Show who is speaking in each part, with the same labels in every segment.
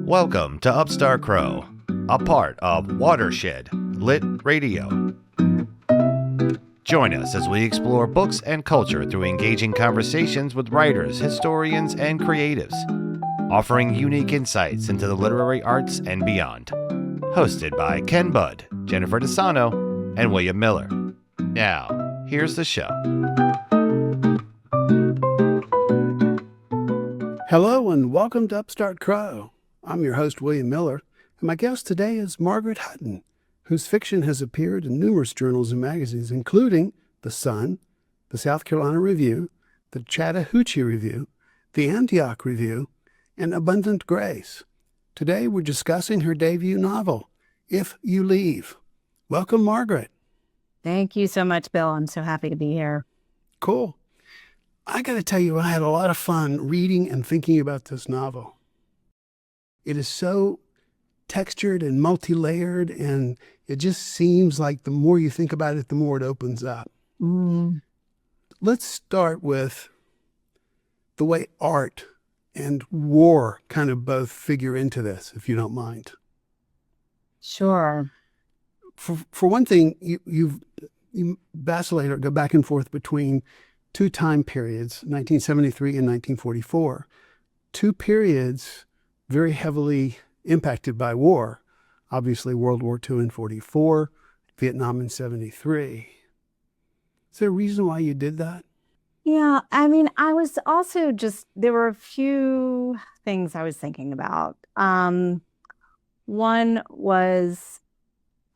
Speaker 1: Welcome to Upstart Crow, a part of Watershed Lit Radio. Join us as we explore books and culture through engaging conversations with writers, historians, and creatives, offering unique insights into the literary arts and beyond. Hosted by Ken Budd, Jennifer DeSano, and William Miller. Now, here's the show.
Speaker 2: Hello and welcome to Upstart Crow. I'm your host, William Miller, and my guest today is Margaret Hutton, whose fiction has appeared in numerous journals and magazines, including The Sun, the South Carolina Review, the Chattahoochee Review, the Antioch Review, and Abundant Grace. Today we're discussing her debut novel, If You Leave. Welcome, Margaret.
Speaker 3: Thank you so much, Bill. I'm so happy to be here.
Speaker 2: Cool. I got to tell you, I had a lot of fun reading and thinking about this novel. It is so textured and multi-layered, and it just seems like the more you think about it, the more it opens up. Let's start with the way art and war kind of both figure into this, if you don't mind.
Speaker 3: Sure.
Speaker 2: For one thing, you vacillate or go back and forth between two time periods, 1973 and 1944, two periods very heavily impacted by war. Obviously, World War II in 44, Vietnam in 73. Is there a reason why you did that?
Speaker 3: Yeah, I mean, I was also there were a few things I was thinking about. One was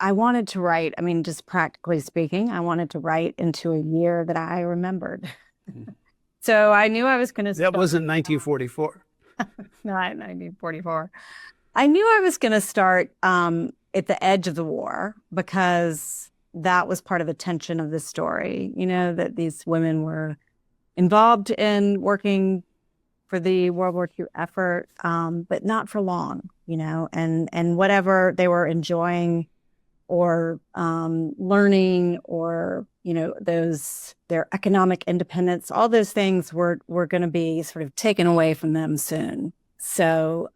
Speaker 3: I wanted to write, just practically speaking, I wanted to write into a year that I remembered. So I knew I was going to start.
Speaker 2: That wasn't 1944.
Speaker 3: Not 1944. I knew I was going to start at the edge of the war because that was part of the tension of the story, that these women were involved in working for the World War II effort, but not for long, and whatever they were enjoying or learning or, their economic independence, all those things were going to be sort of taken away from them soon. So,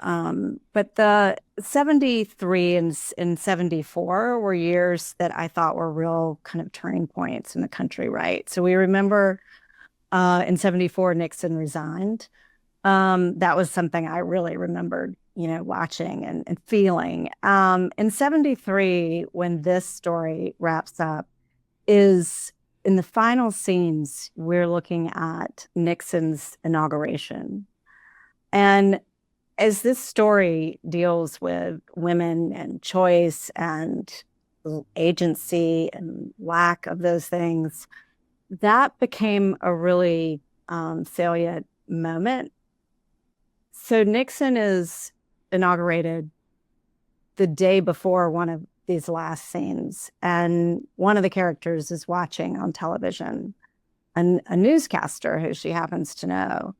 Speaker 3: but the 73 and 74 were years that I thought were real kind of turning points in the country, right? So we remember in 74, Nixon resigned. That was something I really remembered, watching and feeling. In 73, when this story wraps up, is in the final scenes, we're looking at Nixon's inauguration. And as this story deals with women and choice and agency and lack of those things, that became a really salient moment. So Nixon is inaugurated the day before one of these last scenes, and one of the characters is watching on television, a newscaster who she happens to know.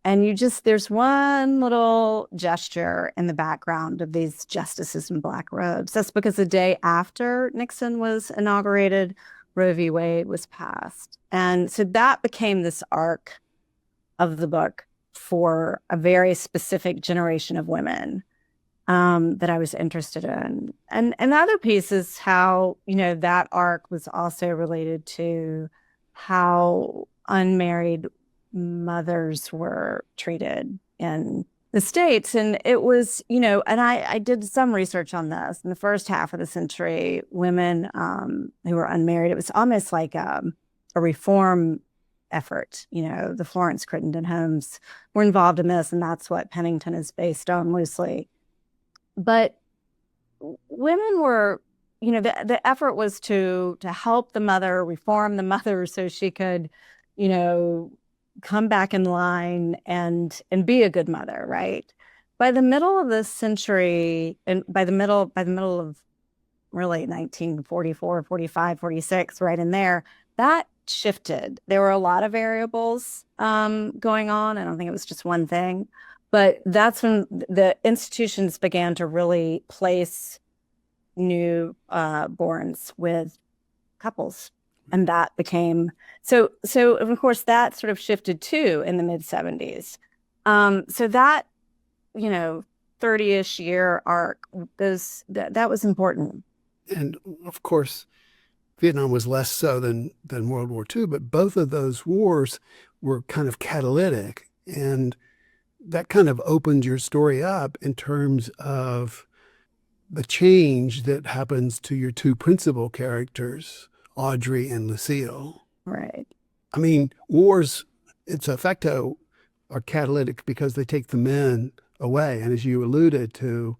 Speaker 3: And there's one little gesture in the background of these justices in black robes. That's because the day after Nixon was inaugurated, Roe v. Wade was passed. And so that became this arc of the book for a very specific generation of women that I was interested in. And the other piece is how, that arc was also related to how unmarried mothers were treated in the States. And it was, and I did some research on this. In the first half of the century, women who were unmarried, it was almost like a reform effort. The Florence Crittenden homes were involved in this, and that's what Pennington is based on loosely. But women were, the effort was to help the mother, reform the mother so she could, come back in line and be a good mother, right? By the middle of this century, and by the middle of really 1944, 45, 46, right in there, that shifted. There were a lot of variables going on. I don't think it was just one thing. But that's when the institutions began to really place new borns with couples. And that became, so of course that sort of shifted too in the mid 70s. So that, 30-ish year arc, that was important.
Speaker 2: And of course, Vietnam was less so than World War II, but both of those wars were kind of catalytic. And that kind of opened your story up in terms of the change that happens to your two principal characters, Audrey and Lucille.
Speaker 3: Right.
Speaker 2: I mean, wars, its effecto, are catalytic because they take the men away. And as you alluded to,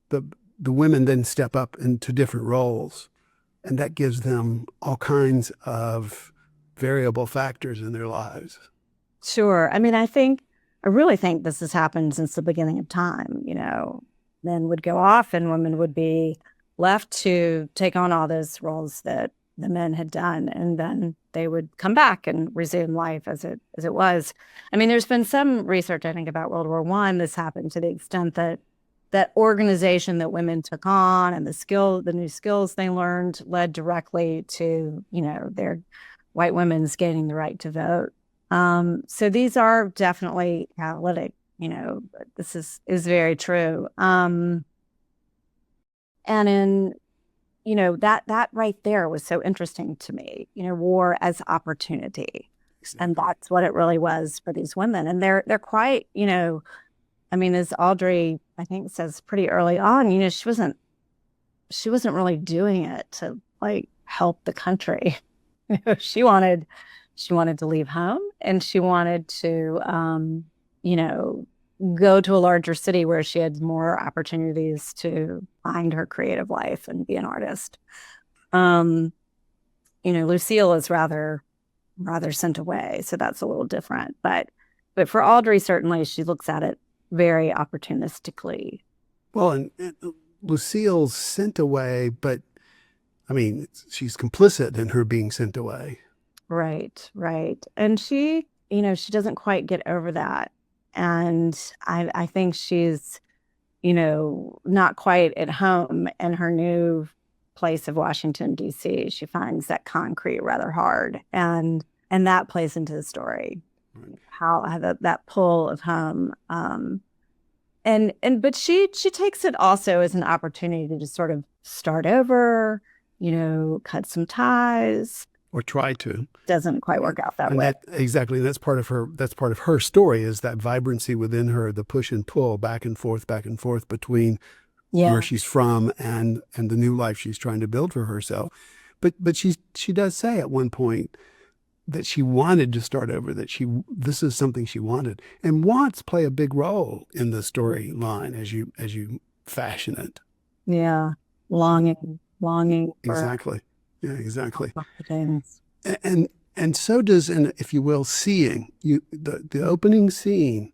Speaker 2: the women then step up into different roles. And that gives them all kinds of variable factors in their lives.
Speaker 3: Sure. I mean, I really think this has happened since the beginning of time. Men would go off and women would be left to take on all those roles that the men had done. And then they would come back and resume life as it was. I mean, there's been some research, I think, about World War I. This happened to the extent that organization that women took on and the new skills they learned led directly to, their white women's gaining the right to vote. So these are definitely catalytic, this is very true. And in, that right there was so interesting to me, war as opportunity. And that's what it really was for these women. And they're quite, I mean, as Audrey, I think, says pretty early on, she wasn't really doing it to help the country. She wanted to leave home, and she wanted to, go to a larger city where she had more opportunities to find her creative life and be an artist. Lucille is rather sent away, so that's a little different. But for Audrey, certainly, she looks at it very opportunistically.
Speaker 2: Well, and Lucille's sent away, but I mean, she's complicit in her being sent away.
Speaker 3: Right. And she doesn't quite get over that. And I think she's, not quite at home in her new place of Washington, D.C. She finds that concrete rather hard. And that plays into the story. Right. How that pull of home. But she takes it also as an opportunity to sort of start over, cut some ties.
Speaker 2: Or try to.
Speaker 3: Doesn't quite work out that way.
Speaker 2: Exactly. That's part of her story, is that vibrancy within her, the push and pull back and forth between where she's from and the new life she's trying to build for herself. But she does say at one point that she wanted to start over, that this is something she wanted. And wants play a big role in the storyline as you fashion it.
Speaker 3: Yeah. Longing.
Speaker 2: Exactly. Yeah, exactly. And so does, and if you will, seeing. The opening scene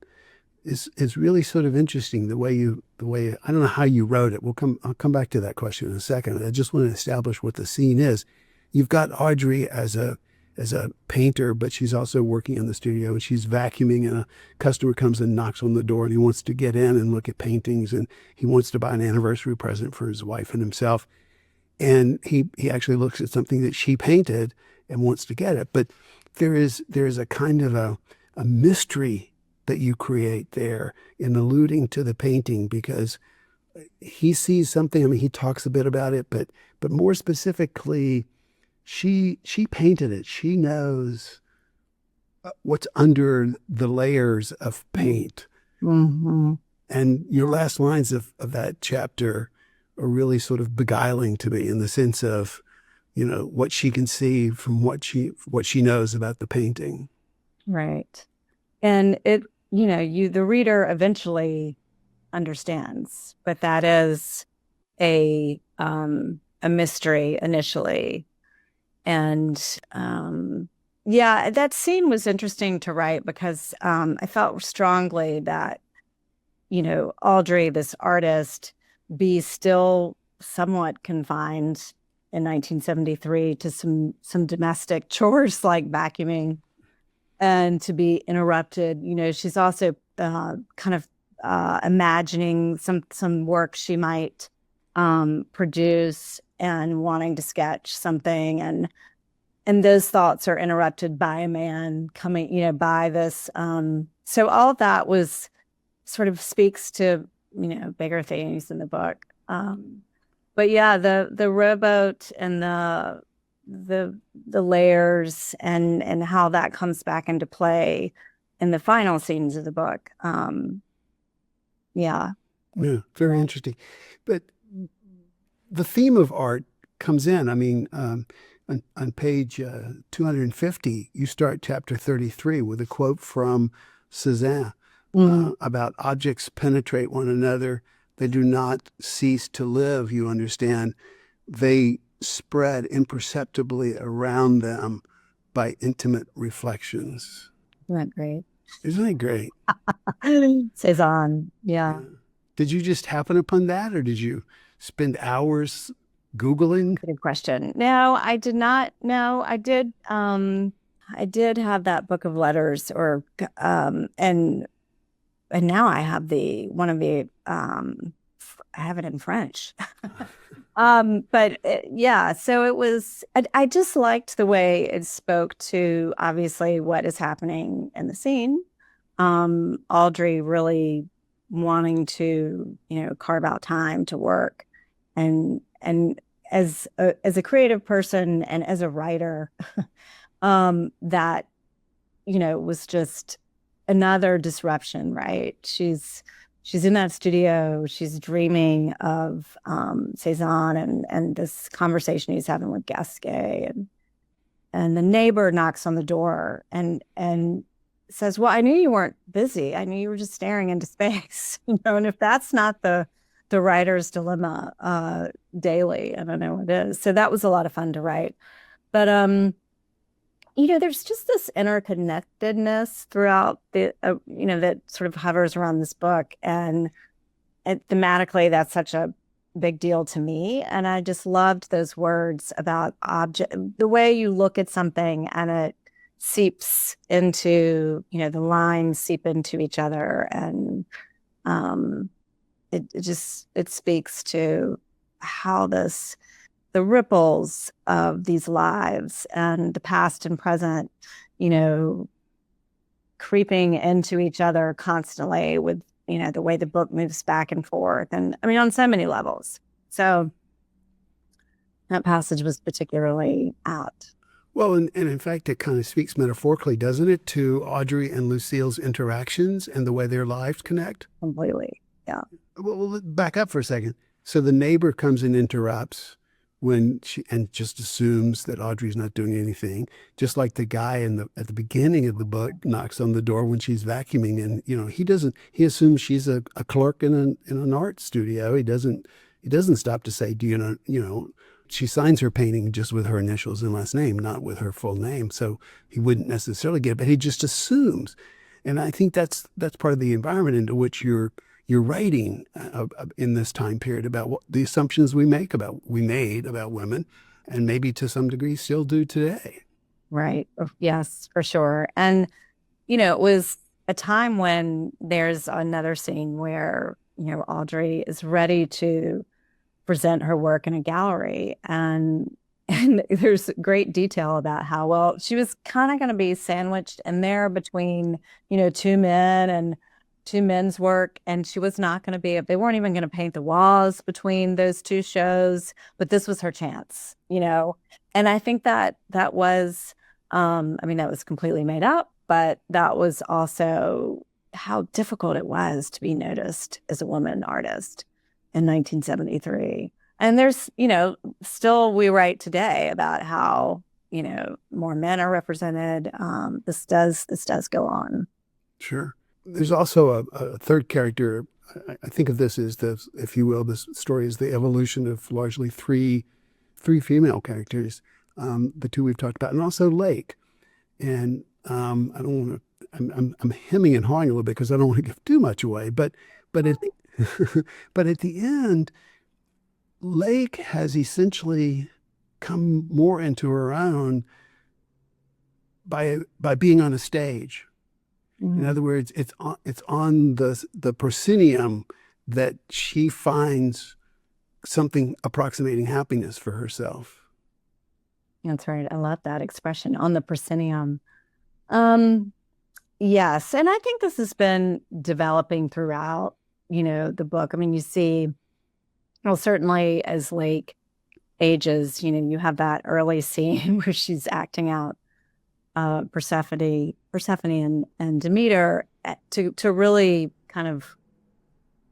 Speaker 2: is really sort of interesting. The way I don't know how you wrote it. I'll come back to that question in a second. I just want to establish what the scene is. You've got Audrey as a painter, but she's also working in the studio, and she's vacuuming, and a customer comes and knocks on the door, and he wants to get in and look at paintings, and he wants to buy an anniversary present for his wife and himself. And he actually looks at something that she painted and wants to get it. But there is a kind of a mystery that you create there in alluding to the painting, because he sees something. I mean, he talks a bit about it, but more specifically, she painted it. She knows what's under the layers of paint.
Speaker 3: Mm-hmm.
Speaker 2: And your last lines of that chapter are really sort of beguiling to me, in the sense of, what she can see from what she knows about the painting. Right.
Speaker 3: And it, the reader eventually understands, but that is a mystery initially. And that scene was interesting to write, because I felt strongly that, Audrey, this artist, be still somewhat confined in 1973 to some domestic chores like vacuuming, and to be interrupted. She's also kind of imagining some work she might produce, and wanting to sketch something, and those thoughts are interrupted by a man coming, by this. So all of that was sort of speaks to, bigger themes in the book. But yeah, the rowboat and the layers and how that comes back into play in the final scenes of the book.
Speaker 2: Yeah, very interesting. But the theme of art comes in. I mean, on page 250, you start chapter 33 with a quote from Cézanne about objects penetrate one another. They do not cease to live, you understand. They spread imperceptibly around them by intimate reflections.
Speaker 3: Isn't that great?
Speaker 2: Isn't it great?
Speaker 3: Cézanne, yeah.
Speaker 2: Did you just happen upon that, or did you spend hours Googling?
Speaker 3: Good question. No, I did not. No, I did. I did have that book of letters, and now I have I have it in French. But yeah, so it was. I just liked the way it spoke to obviously what is happening in the scene. Audrey really wanting to, carve out time to work, and as a creative person and as a writer, that, was just another disruption, right? She's in that studio, she's dreaming of Cézanne and this conversation he's having with Gasquet, and the neighbor knocks on the door and says, well, I knew you weren't busy. I knew you were just staring into space. And if that's not the writer's dilemma daily, I don't know what it is. So that was a lot of fun to write. But, there's just this interconnectedness throughout that sort of hovers around this book. And thematically, that's such a big deal to me. And I just loved those words about the way you look at something and it seeps into, the lines seep into each other. And it speaks to how the ripples of these lives and the past and present, creeping into each other constantly with, the way the book moves back and forth. And I mean, on so many levels. So that passage was particularly apt.
Speaker 2: Well, and in fact, it kind of speaks metaphorically, doesn't it, to Audrey and Lucille's interactions and the way their lives connect?
Speaker 3: Completely, yeah.
Speaker 2: Well, back up for a second. So the neighbor comes and interrupts and just assumes that Audrey's not doing anything, just like the guy at the beginning of the book knocks on the door when she's vacuuming, and he assumes she's a clerk in an art studio. He doesn't stop to say, do you know. She signs her painting just with her initials and last name, not with her full name. So he wouldn't necessarily get it, but he just assumes. And I think that's part of the environment into which you're writing in this time period about what the assumptions we made about women, and maybe to some degree still do today.
Speaker 3: Right. Yes, for sure. And, it was a time when there's another scene where, Audrey is ready to present her work in a gallery, and there's great detail about how, well, she was kind of going to be sandwiched in there between, two men and two men's work, and she was not going to they weren't even going to paint the walls between those two shows, but this was her chance, and I think that was, that was completely made up, but that was also how difficult it was to be noticed as a woman artist in 1973. And there's, still we write today about how, more men are represented. This does go on.
Speaker 2: Sure. There's also a third character. I think of this as if you will, this story is the evolution of largely three female characters, the two we've talked about, and also Lake. And I don't want to, I'm hemming and hawing a little bit because I don't want to give too much away, but at the end, Lake has essentially come more into her own by being on a stage. Mm-hmm. In other words, it's on the proscenium that she finds something approximating happiness for herself.
Speaker 3: That's right. I love that expression, on the proscenium. Yes. And I think this has been developing throughout, the book. I mean, you see, well, certainly as Lake ages, you have that early scene where she's acting out Persephone and Demeter to really kind of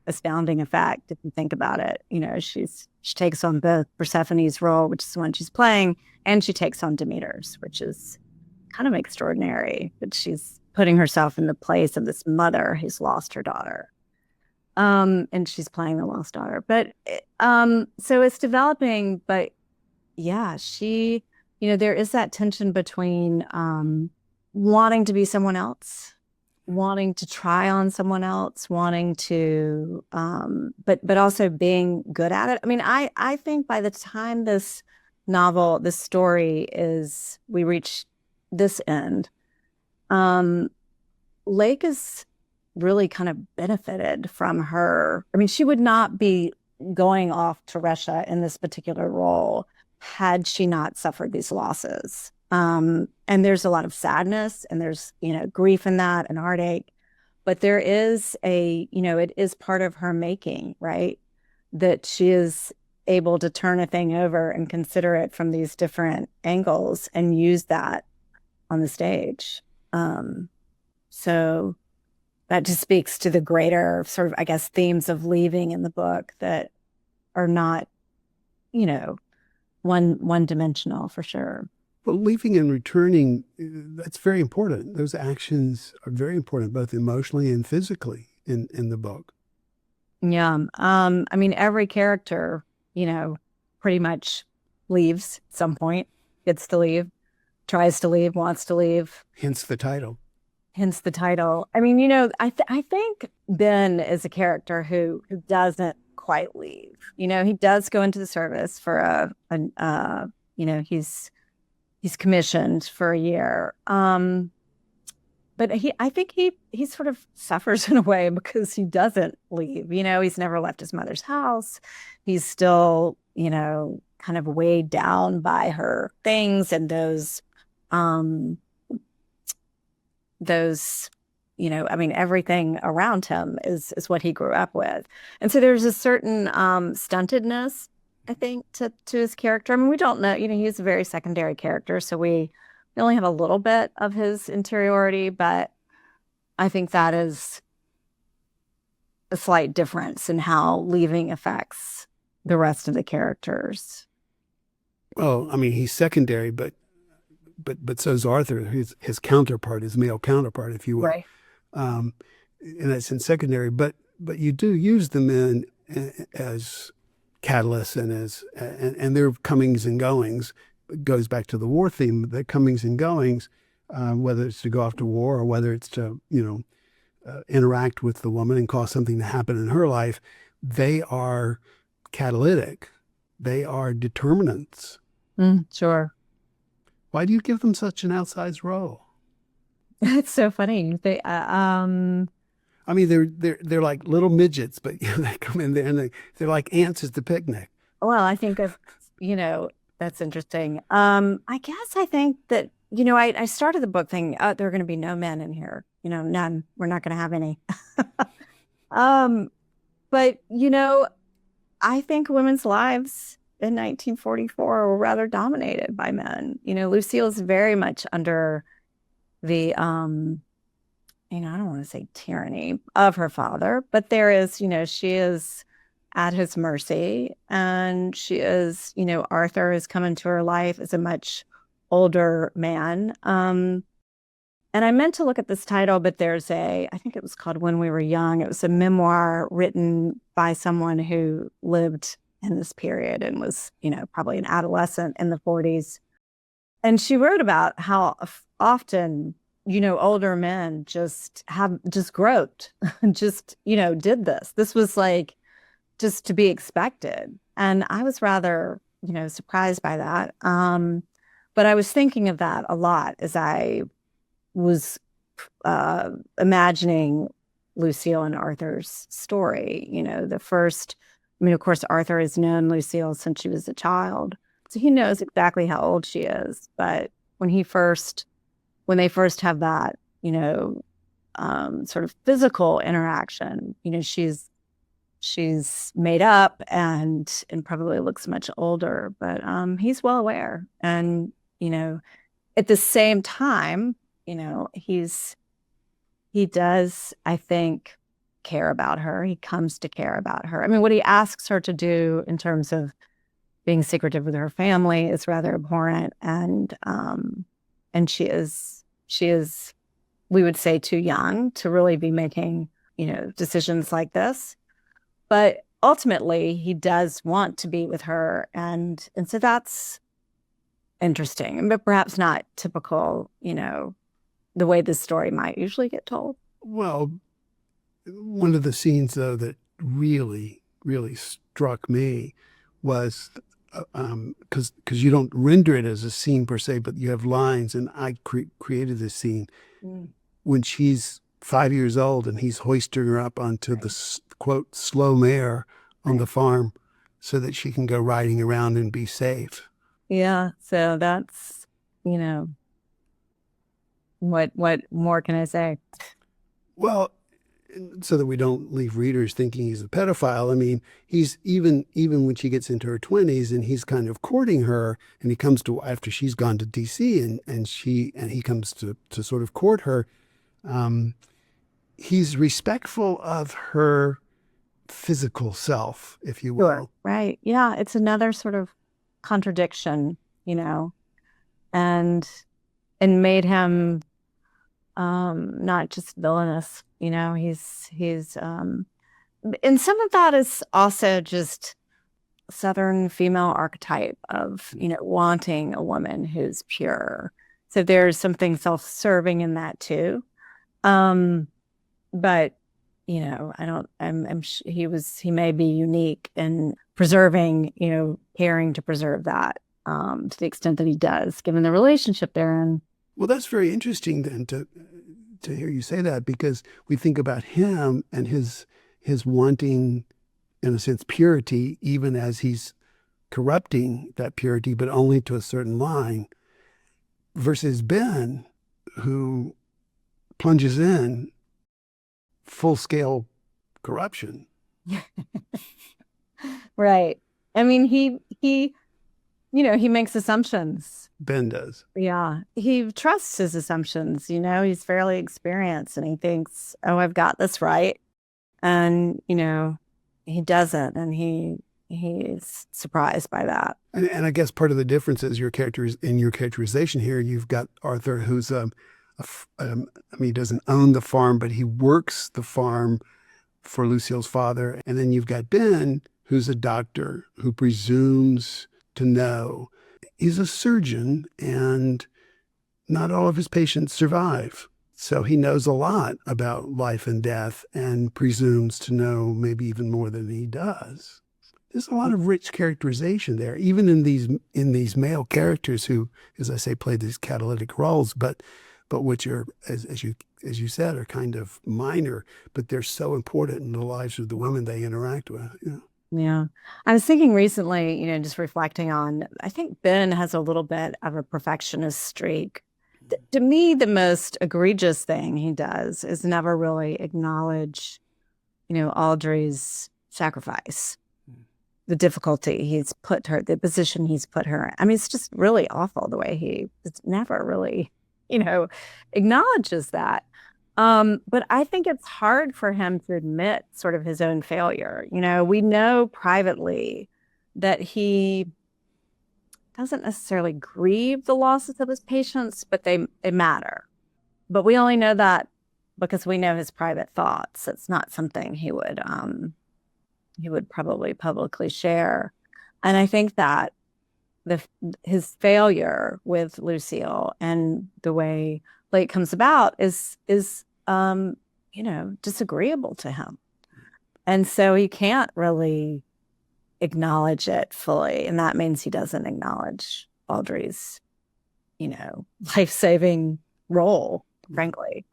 Speaker 3: astounding effect if you think about it. She takes on both Persephone's role, which is the one she's playing, and she takes on Demeter's, which is kind of extraordinary. But she's putting herself in the place of this mother who's lost her daughter. And she's playing the lost daughter. But so it's developing, but yeah, there is that tension between wanting to be someone else, wanting to try on someone else, wanting to, but also being good at it. I mean, I think by the time this story we reach this end, Lake is really kind of benefited from her. I mean, she would not be going off to Russia in this particular role had she not suffered these losses. And there's a lot of sadness and there's, grief in that and heartache, but there is it is part of her making, right? That she is able to turn a thing over and consider it from these different angles and use that on the stage. So that just speaks to the greater sort of, I guess, themes of leaving in the book that are not, one-dimensional for sure.
Speaker 2: Well, leaving and returning, that's very important. Those actions are very important, both emotionally and physically in the book.
Speaker 3: Yeah. I mean, every character, pretty much leaves at some point, gets to leave, tries to leave, wants to leave.
Speaker 2: Hence the title.
Speaker 3: I mean, I think Ben is a character who doesn't quite leave. He does go into the service for he's commissioned for a year. But I think he sort of suffers in a way because he doesn't leave. He's never left his mother's house. He's still, kind of weighed down by her things and those, I mean, everything around him is what he grew up with. And so there's a certain stuntedness, I think, to his character. I mean, we don't know, he's a very secondary character, so we only have a little bit of his interiority, but I think that is a slight difference in how leaving affects the rest of the characters.
Speaker 2: Well, I mean, he's secondary, but so's Arthur, his counterpart, his male counterpart, if you will.
Speaker 3: Right.
Speaker 2: And that's in secondary, but you do use them as catalysts and their comings and goings. It goes back to the war theme, the comings and goings, whether it's to go off to war or whether it's to, interact with the woman and cause something to happen in her life. They are catalytic. They are determinants.
Speaker 3: Sure.
Speaker 2: Why do you give them such an outsized role?
Speaker 3: It's so funny.
Speaker 2: I mean, they're like little midgets, but they come in there and they're like ants at the picnic.
Speaker 3: Well, I think that's interesting. I think that, I started the book thinking, oh, there are going to be no men in here, none. We're not going to have any. But, I think women's lives in 1944 were rather dominated by men. Lucille's very much under the, I don't want to say tyranny of her father, but there is, she is at his mercy, and she is, Arthur has come into her life as a much older man. And I meant to look at this title, but I think it was called When We Were Young. It was a memoir written by someone who lived in this period and was, probably an adolescent in the 40s. And she wrote about how often, older men just groped and just, did this. This was like just to be expected. And I was rather, surprised by that. But I was thinking of that a lot as I was imagining Lucille and Arthur's story. Of course, Arthur has known Lucille since she was a child. So he knows exactly how old she is. But when they first have that, sort of physical interaction. She's made up and probably looks much older, but he's well aware. And, at the same time, he does, I think, care about her. He comes to care about her. I mean, what he asks her to do in terms of being secretive with her family is rather abhorrent. And she is, we would say, too young to really be making, decisions like this. But ultimately, he does want to be with her. And so that's interesting, but perhaps not typical, the way this story might usually get told.
Speaker 2: Well, one of the scenes, though, that really, really struck me was because you don't render it as a scene per se, but you have lines, and I created this scene when she's 5 years old and he's hoisting her up onto the, quote, slow mare on the farm so that she can go riding around and be safe.
Speaker 3: Yeah. So that's, what more can I say?
Speaker 2: Well, so that we don't leave readers thinking he's a pedophile. I mean, he's even when she gets into her 20s and he's kind of courting her, and he comes to, after she's gone to DC and he comes to sort of court her. He's respectful of her physical self, if you will.
Speaker 3: Sure. Right. Yeah. It's another sort of contradiction, and made him not just villainous. He's and some of that is also just Southern female archetype of, wanting a woman who's pure. So there's something self-serving in that too. But, he may be unique in preserving, caring to preserve that, to the extent that he does, given the relationship they're in.
Speaker 2: Well, that's very interesting then to hear you say that, because we think about him and his wanting, in a sense, purity, even as he's corrupting that purity, but only to a certain line, versus Ben, who plunges in full-scale corruption.
Speaker 3: Right. I mean, he makes assumptions.
Speaker 2: Ben does.
Speaker 3: Yeah. He trusts his assumptions. He's fairly experienced and he thinks, oh, I've got this right. And, he doesn't. And he's surprised by that.
Speaker 2: And I guess part of the difference is your characterization here. You've got Arthur, who's he doesn't own the farm, but he works the farm for Lucille's father. And then you've got Ben, who's a doctor who presumes to know. He's a surgeon, and not all of his patients survive. So he knows a lot about life and death and presumes to know maybe even more than he does. There's a lot of rich characterization there, even in these male characters who, as I say, play these catalytic roles, but which are, as you said, are kind of minor, but they're so important in the lives of the women they interact with.
Speaker 3: Yeah. I was thinking recently, just reflecting on, I think Ben has a little bit of a perfectionist streak. To me, the most egregious thing he does is never really acknowledge, Audrey's sacrifice, the difficulty he's put her, the position he's put her in. I mean, it's just really awful the way it's never really, acknowledges that. But I think it's hard for him to admit sort of his own failure. We know privately that he doesn't necessarily grieve the losses of his patients, but they matter. But we only know that because we know his private thoughts. It's not something he would probably publicly share. And I think that his failure with Lucille and the way it comes about is disagreeable to him. And so he can't really acknowledge it fully. And that means he doesn't acknowledge Audrey's, life-saving role, frankly.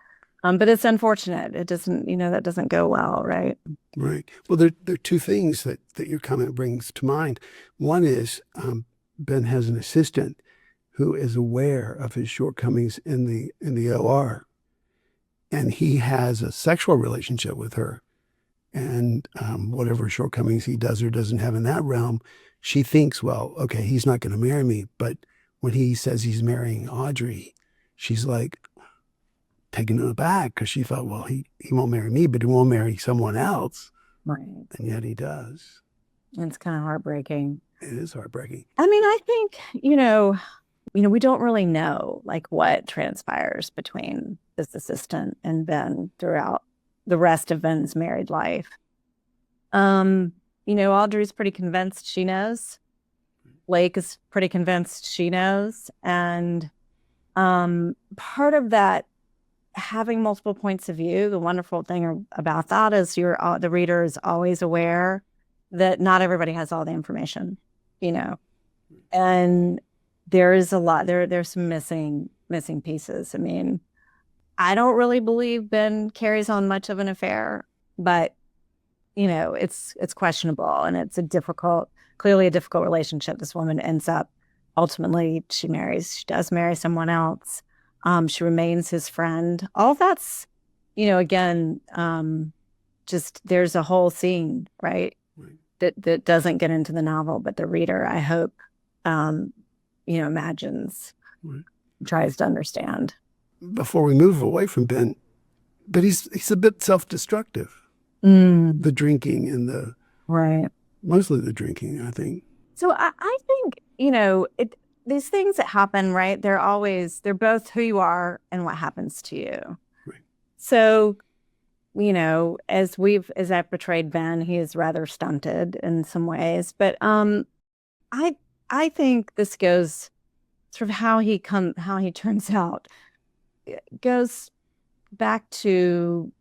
Speaker 3: But it's unfortunate. It doesn't, that doesn't go well, right?
Speaker 2: Right. Well, there are two things that your comment brings to mind. One is Ben has an assistant who is aware of his shortcomings in the OR. and he has a sexual relationship with her. And whatever shortcomings he does or doesn't have in that realm, she thinks, well, okay, he's not going to marry me. But when he says he's marrying Audrey, she's like taken aback because she thought, well, he won't marry me, but he won't marry someone else.
Speaker 3: Right.
Speaker 2: And yet he does.
Speaker 3: It's kind of heartbreaking.
Speaker 2: It is heartbreaking.
Speaker 3: I mean, I think, we don't really know like what transpires between this assistant and Ben throughout the rest of Ben's married life. Audrey's pretty convinced she knows. Blake is pretty convinced she knows. And part of that, having multiple points of view, the wonderful thing about that is the reader is always aware that not everybody has all the information, and there is a lot, there's some missing pieces. I mean, I don't really believe Ben carries on much of an affair, but it's questionable, and it's clearly a difficult relationship. This woman ends up, ultimately, she does marry someone else. She remains his friend. All that's, again, just there's a whole scene, right? That doesn't get into the novel, but the reader, I hope, imagines, tries to understand.
Speaker 2: Before we move away from Ben, but he's a bit self-destructive. The drinking and mostly the drinking, I think.
Speaker 3: So I think, these things that happen, right? They're both who you are and what happens to you.
Speaker 2: Right.
Speaker 3: So, as I've portrayed Ben, he is rather stunted in some ways, but I think this goes sort of how he turns out. It goes back to,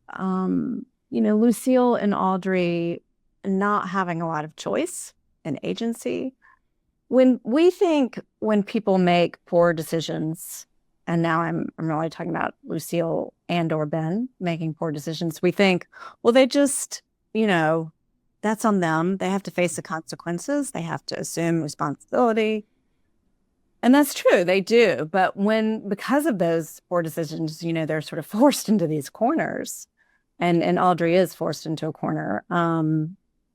Speaker 3: Lucille and Audrey not having a lot of choice and agency. When people make poor decisions, and now I'm really talking about Lucille and or Ben making poor decisions, we think, well, they just, that's on them. They have to face the consequences. They have to assume responsibility. And that's true, they do. But because of those poor decisions, they're sort of forced into these corners. And Audrey is forced into a corner,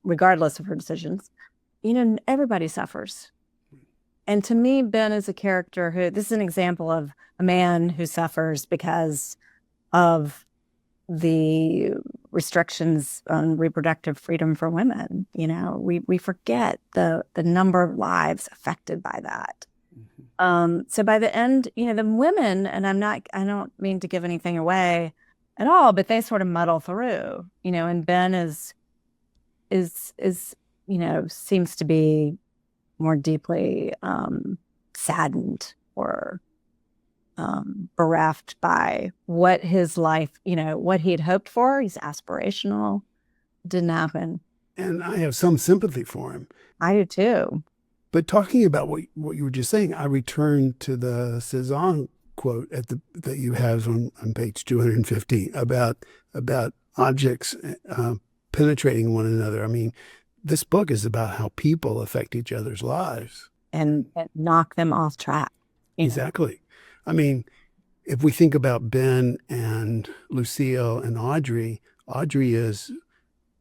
Speaker 3: regardless of her decisions. Everybody suffers. And to me, Ben is a character this is an example of a man who suffers because of the restrictions on reproductive freedom for women. We forget the number of lives affected by that. So by the end, the women, and I don't mean to give anything away at all, but they sort of muddle through, and Ben is seems to be more deeply saddened or bereft by what his life, what he had hoped for. He's aspirational. Didn't happen.
Speaker 2: And I have some sympathy for him.
Speaker 3: I do too.
Speaker 2: But talking about what you were just saying, I return to the Cezanne quote that you have on page 250 about objects penetrating one another. I mean, this book is about how people affect each other's lives.
Speaker 3: And knock them off track.
Speaker 2: Exactly. I mean, if we think about Ben and Lucille and Audrey is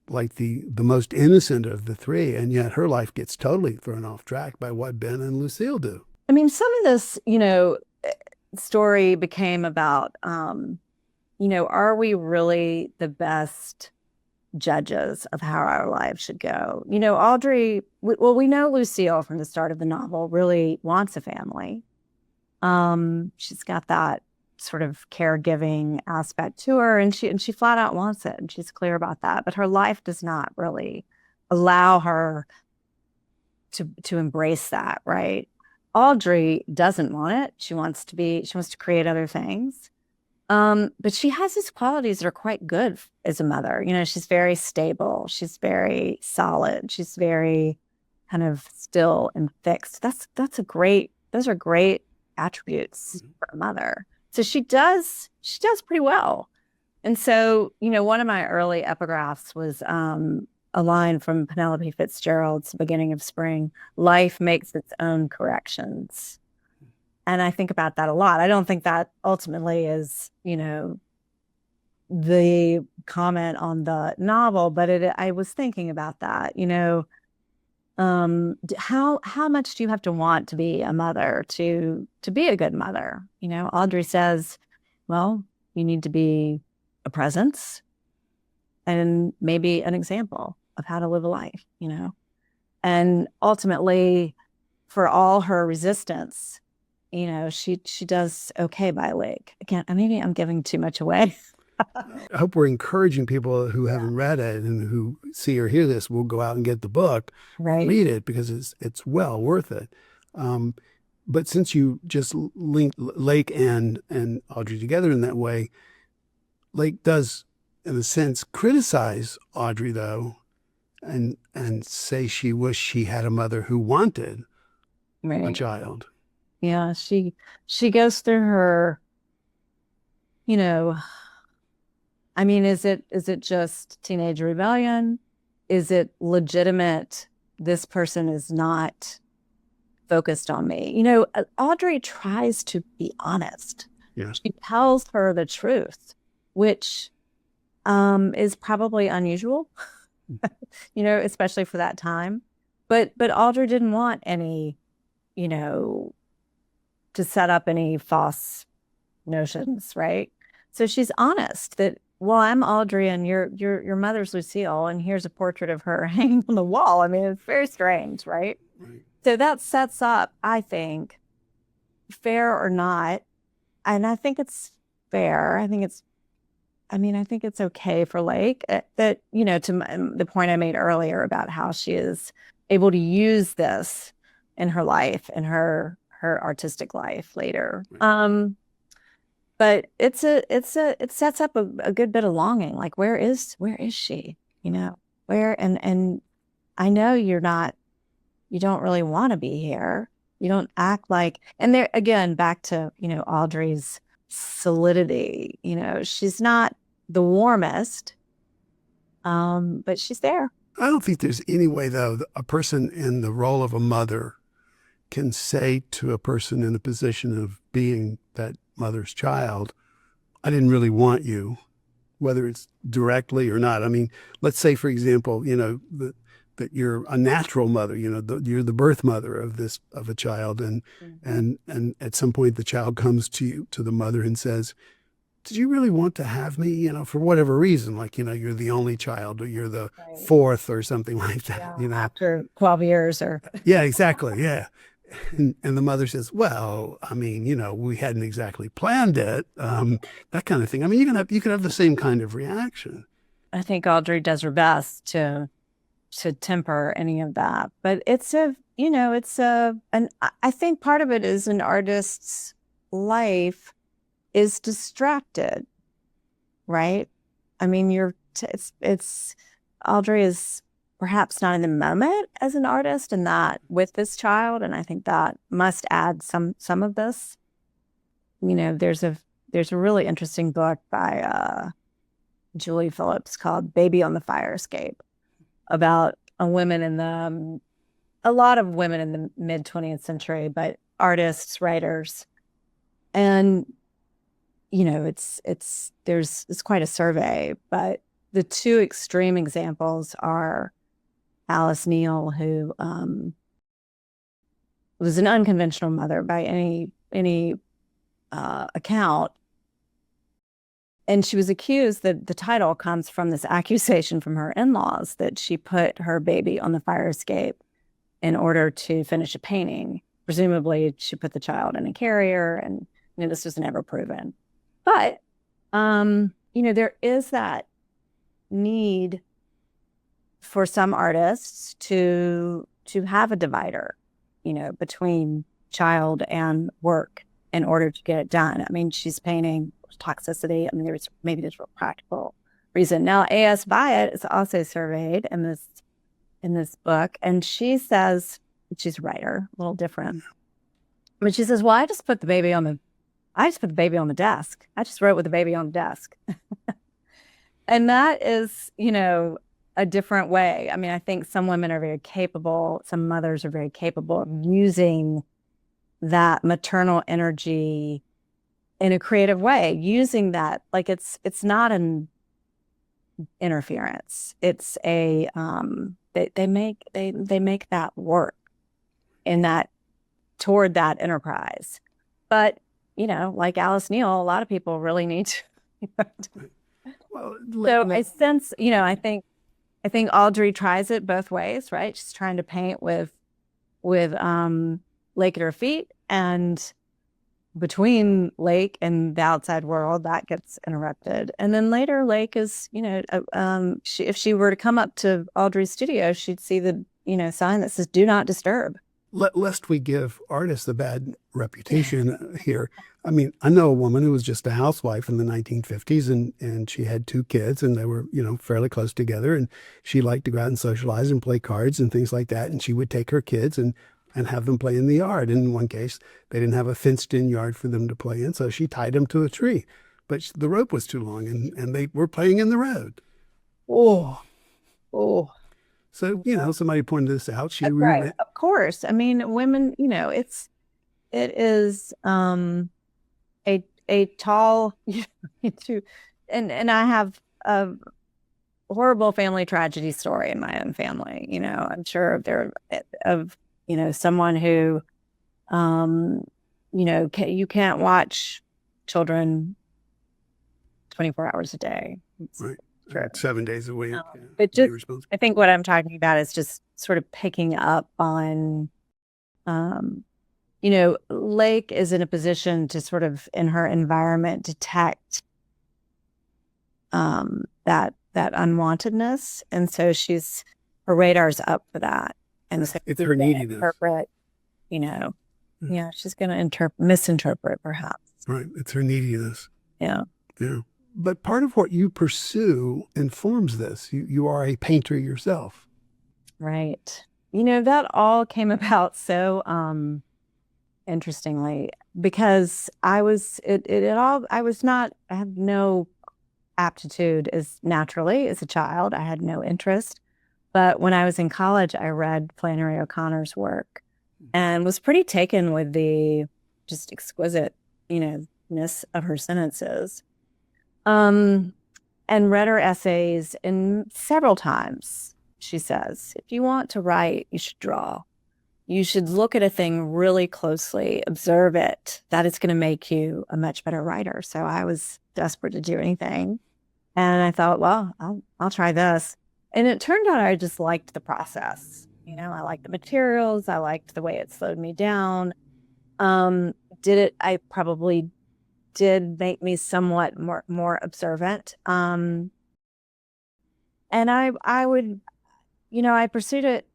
Speaker 2: like the most innocent of the three, and yet her life gets totally thrown off track by what Ben and Lucille do.
Speaker 3: I mean, some of this, story became about, are we really the best judges of how our lives should go? Audrey, we know Lucille from the start of the novel really wants a family. She's got that sort of caregiving aspect to her, and she flat out wants it, and she's clear about that. But her life does not really allow her to embrace that, right? Audrey doesn't want it. She wants to create other things. But she has these qualities that are quite good as a mother. She's very stable. She's very solid. She's very kind of still and fixed. Those are great attributes for a mother. So she does pretty well. And so, one of my early epigraphs was a line from Penelope Fitzgerald's Beginning of Spring: life makes its own corrections. And I think about that a lot. I don't think that ultimately is, the comment on the novel, but I was thinking about that, how much do you have to want to be a mother to be a good mother? Audrey says, well, you need to be a presence and maybe an example of how to live a life, and ultimately for all her resistance, she does okay by a lake. Again, maybe I'm giving too much away.
Speaker 2: I hope we're encouraging people who haven't read it and who see or hear this will go out and get the book,
Speaker 3: Right.
Speaker 2: read it, because it's well worth it. But since you just linked Lake and Audrey together in that way, Lake does, in a sense, criticize Audrey, though, and say she wished she had a mother who wanted a child.
Speaker 3: Yeah, she goes through her, is it just teenage rebellion? Is it legitimate? This person is not focused on me. Audrey tries to be honest.
Speaker 2: Yeah.
Speaker 3: She tells her the truth, which is probably unusual, especially for that time. But Audrey didn't want any, to set up any false notions, right? So she's honest that, well, I'm Audrey and your mother's Lucille, and here's a portrait of her hanging on the wall. It's very strange, right?
Speaker 2: Right.
Speaker 3: So that sets up, I think, fair or not, and I think it's fair. I think it's okay for Lake that, to the point I made earlier about how she is able to use this in her life, in her artistic life later. Right. But it sets up a good bit of longing. Like, where is she? Where, and I know you don't really want to be here. You don't act like, and there again, back to, Audrey's solidity, she's not the warmest, but she's there.
Speaker 2: I don't think there's any way, though, a person in the role of a mother can say to a person in a position of being that mother's child, I didn't really want you, whether it's directly or not. Let's say, for example, that you're a natural mother, you're the birth mother of a child, and and at some point the child comes to the mother and says, did you really want to have me, for whatever reason, like, you're the only child, or you're the fourth or something like that,
Speaker 3: After 12 years or.
Speaker 2: Yeah, exactly. Yeah. And the mother says, well, we hadn't exactly planned it, that kind of thing. You could have the same kind of reaction.
Speaker 3: I think Audrey does her best to temper any of that, but and I think part of it is an artist's life is distracted, right? Audrey is perhaps not in the moment as an artist, and that with this child, and I think that must add some of this. There's a really interesting book by Julie Phillips called "Baby on the Fire Escape," about a lot of women in the mid 20th century, but artists, writers, and it's quite a survey, but the two extreme examples are Alice Neal, who was an unconventional mother by any account, and she was accused that the title comes from this accusation from her in-laws that she put her baby on the fire escape in order to finish a painting. Presumably, she put the child in a carrier, and this was never proven. But there is that need for some artists to have a divider, between child and work in order to get it done. She's painting toxicity. There's a practical reason. Now, A.S. Byatt is also surveyed in this book, and she says, she's a writer, a little different, but she says, well, I just put the baby on the desk. I just wrote with the baby on the desk. And that is, a different way. I think some women are very capable, some mothers are very capable of using that maternal energy in a creative way, using that. Like it's not an interference. It's a they make that work in that toward that enterprise. But like Alice Neal, a lot of people really need to.
Speaker 2: Well,
Speaker 3: So I sense, I think Audrey tries it both ways, right? She's trying to paint with Lake at her feet, and between Lake and the outside world, that gets interrupted. And then later, Lake is, if she were to come up to Audrey's studio, she'd see the, sign that says "Do not disturb."
Speaker 2: Lest we give artists a bad reputation here. I mean, I know a woman who was just a housewife in the 1950s, and she had 2 kids, and they were, fairly close together. And she liked to go out and socialize and play cards and things like that. And she would take her kids and have them play in the yard. And in one case, they didn't have a fenced-in yard for them to play in, so she tied them to a tree. But the rope was too long, and they were playing in the road.
Speaker 3: Oh.
Speaker 2: So, somebody pointed this out. She
Speaker 3: right. Of course. I mean, women, it is a tall, and I have a horrible family tragedy story in my own family. I'm sure of someone who, you can't watch children 24 hours a day.
Speaker 2: Right. Sure. 7 days a week.
Speaker 3: But just, I think what I'm talking about is just sort of picking up on, Lake is in a position to sort of, in her environment, detect that unwantedness, and so her radar's up for that, and so
Speaker 2: it's her neediness.
Speaker 3: Interpret, she's going to misinterpret perhaps.
Speaker 2: Right, it's her neediness.
Speaker 3: Yeah.
Speaker 2: But part of what you pursue informs this. You are a painter yourself. Right.
Speaker 3: That all came about so interestingly, because I had no aptitude as a child. I had no interest. But when I was in college, I read Flannery O'Connor's work and was pretty taken with the just exquisite, ness of her sentences. And read her essays, and several times she says, if you want to write, you should draw. You should look at a thing really closely, observe it. That is going to make you a much better writer. So I was desperate to do anything. And I thought, well, I'll try this. And it turned out I just liked the process. I liked the materials. I liked the way it slowed me down. I probably did make me somewhat more observant. And I would, I pursued it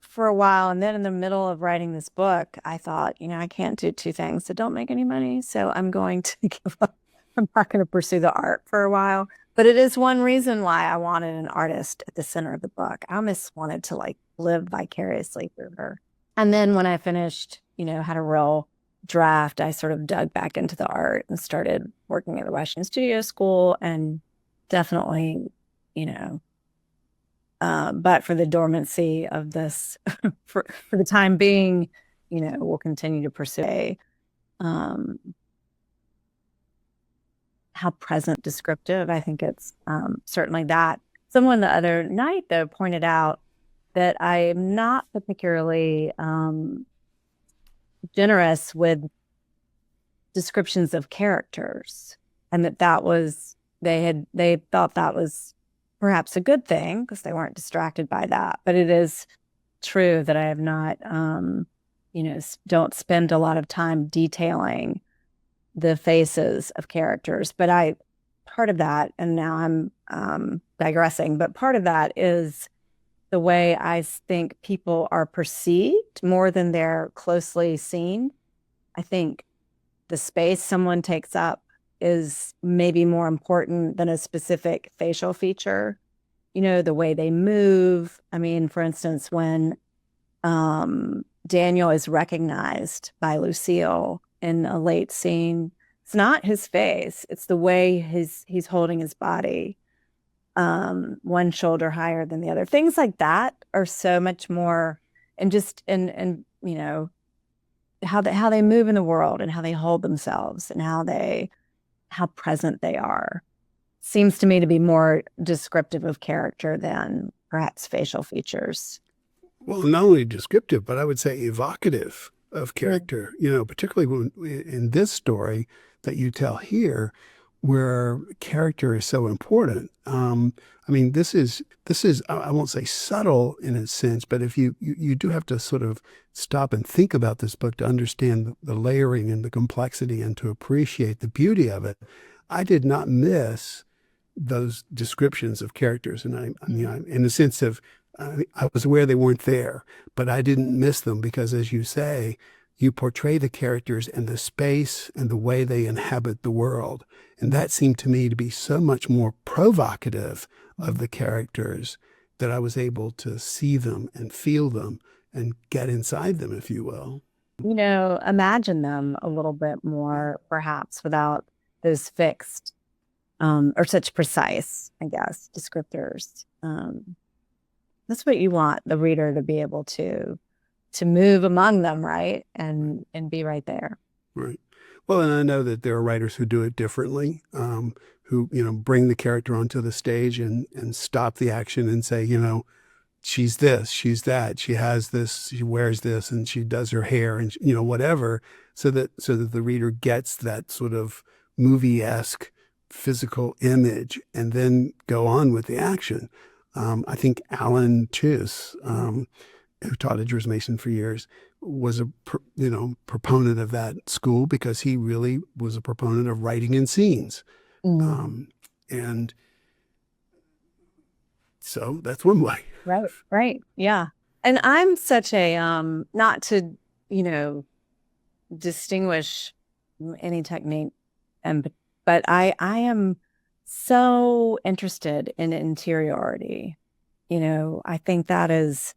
Speaker 3: for a while. And then in the middle of writing this book, I thought, I can't do 2 things that don't make any money. So I'm going to give up. I'm not going to pursue the art for a while. But it is one reason why I wanted an artist at the center of the book. I almost wanted to live vicariously through her. And then when I finished, had a real draft, I sort of dug back into the art and started working at the Washington Studio School, and definitely, but for the dormancy of this, for the time being, we'll continue to pursue how present descriptive. I think it's certainly that. Someone the other night, though, pointed out that I'm not particularly generous with descriptions of characters, and that was they thought that was perhaps a good thing because they weren't distracted by that. But it is true that I have not don't spend a lot of time detailing the faces of characters. But part of that, and now I'm digressing, but part of that is the way I think people are perceived more than they're closely seen. I think the space someone takes up is maybe more important than a specific facial feature. The way they move. I mean, for instance, when Daniel is recognized by Lucille in a late scene, it's not his face, it's the way he's holding his body. One shoulder higher than the other. Things like that are so much more, and how they move in the world and how they hold themselves and how present they are. Seems to me to be more descriptive of character than perhaps facial features.
Speaker 2: Well, not only descriptive, but I would say evocative of character, particularly in this story that you tell here, where character is so important. This is I won't say subtle in a sense, but if you do have to sort of stop and think about this book to understand the layering and the complexity and to appreciate the beauty of it. I did not miss those descriptions of characters, and I in the sense of I was aware they weren't there, but I didn't miss them because, as you say, you portray the characters and the space and the way they inhabit the world. And that seemed to me to be so much more provocative of the characters that I was able to see them and feel them and get inside them, if you will.
Speaker 3: Imagine them a little bit more, perhaps, without those fixed or such precise, I guess, descriptors. That's what you want the reader to be able to move among them, right? And be right there.
Speaker 2: Right. Well, and I know that there are writers who do it differently, who, bring the character onto the stage and stop the action and say, she's this, she's that, she has this, she wears this, and she does her hair and, whatever, so that the reader gets that sort of movie-esque physical image and then go on with the action. I think Alan Chis, who taught at George Mason for years, was a proponent of that school because he really was a proponent of writing in scenes. And so that's one way.
Speaker 3: Right. Yeah. And I'm such a, not to, distinguish any technique, but I am so interested in interiority. I think that is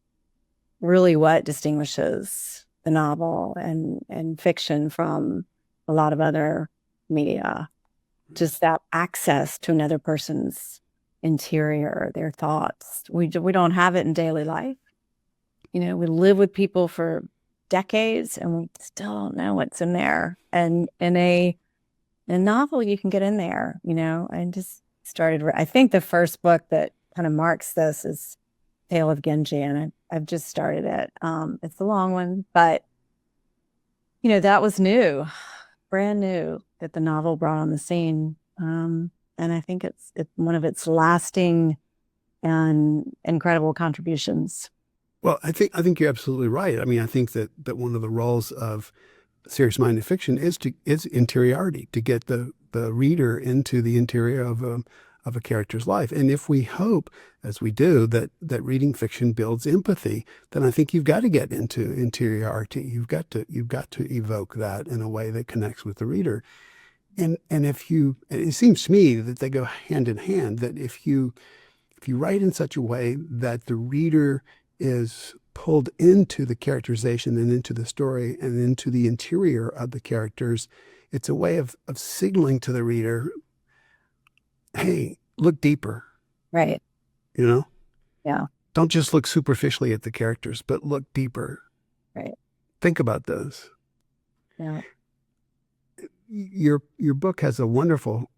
Speaker 3: really what distinguishes the novel and fiction from a lot of other media. Just that access to another person's interior, their thoughts. We don't have it in daily life. We live with people for decades and we still don't know what's in there. And in a novel, you can get in there, I just started, I think the first book that kind of marks this is Tale of Genji, and I've just started it. It's a long one, but that was new, brand new, that the novel brought on the scene. And I think it's one of its lasting and incredible contributions.
Speaker 2: Well, I think you're absolutely right. I think that one of the roles of serious-minded fiction is interiority, to get the reader into the interior of a character's life. And if we hope, as we do, that reading fiction builds empathy, then I think you've got to get into interiority. You've got to evoke that in a way that connects with the reader. And it seems to me that they go hand in hand, that if you write in such a way that the reader is pulled into the characterization and into the story and into the interior of the characters, it's a way of signaling to the reader, hey, look deeper.
Speaker 3: Right. Yeah.
Speaker 2: Don't just look superficially at the characters, but look deeper.
Speaker 3: Right.
Speaker 2: Think about those.
Speaker 3: Yeah.
Speaker 2: Your book has a wonderful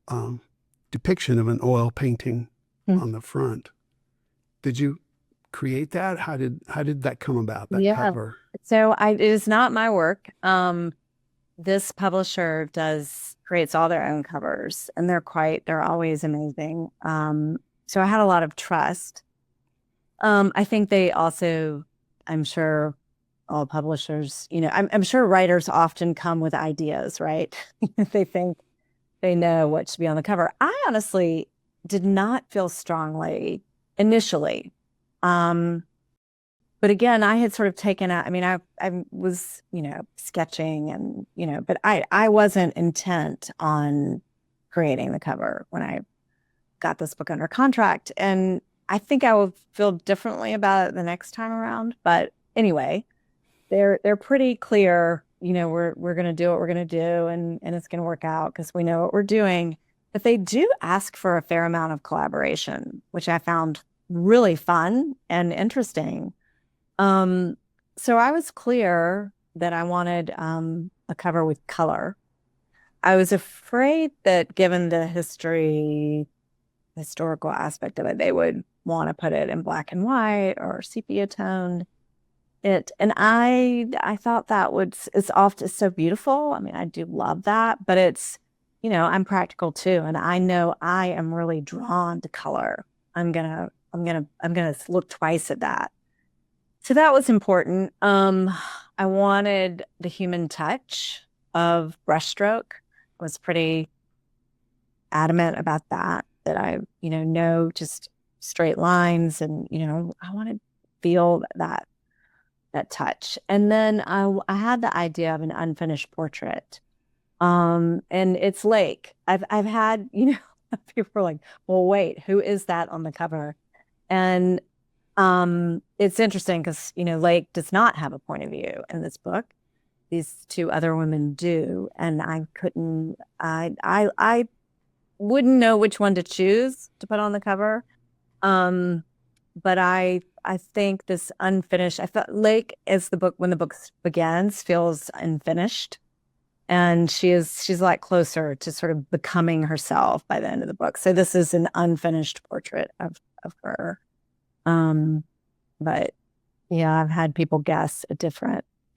Speaker 2: depiction of an oil painting on the front. Did you create that? How did that come about, that cover?
Speaker 3: So it is not my work. This publisher creates all their own covers, and they're always amazing. So I had a lot of trust. I think they also, I'm sure all publishers, I'm sure writers often come with ideas, right? They think they know what should be on the cover. I honestly did not feel strongly initially. But again, I had sort of taken out, I was, sketching and, but I wasn't intent on creating the cover when I got this book under contract. And I think I will feel differently about it the next time around. But anyway, they're pretty clear, we're going to do what we're going to do and it's going to work out because we know what we're doing. But they do ask for a fair amount of collaboration, which I found really fun and interesting. So I was clear that I wanted a cover with color. I was afraid that given the historical aspect of it, they would want to put it in black and white or sepia toned. And I thought that it's often so beautiful. I mean, I do love that, but it's, I'm practical too, and I know I am really drawn to color. I'm gonna look twice at that. So that was important. I wanted the human touch of brushstroke. Was pretty adamant about that I, know just straight lines and, I want to feel that touch. And then I had the idea of an unfinished portrait. And it's Lake. I've had, people are like, well, wait, who is that on the cover? And it's interesting because, Lake does not have a point of view in this book. These two other women do, and I wouldn't know which one to choose to put on the cover. But I think this unfinished, I felt Lake as when the book begins, feels unfinished. And she's a lot closer to sort of becoming herself by the end of the book. So this is an unfinished portrait of her. But yeah, I've had people guess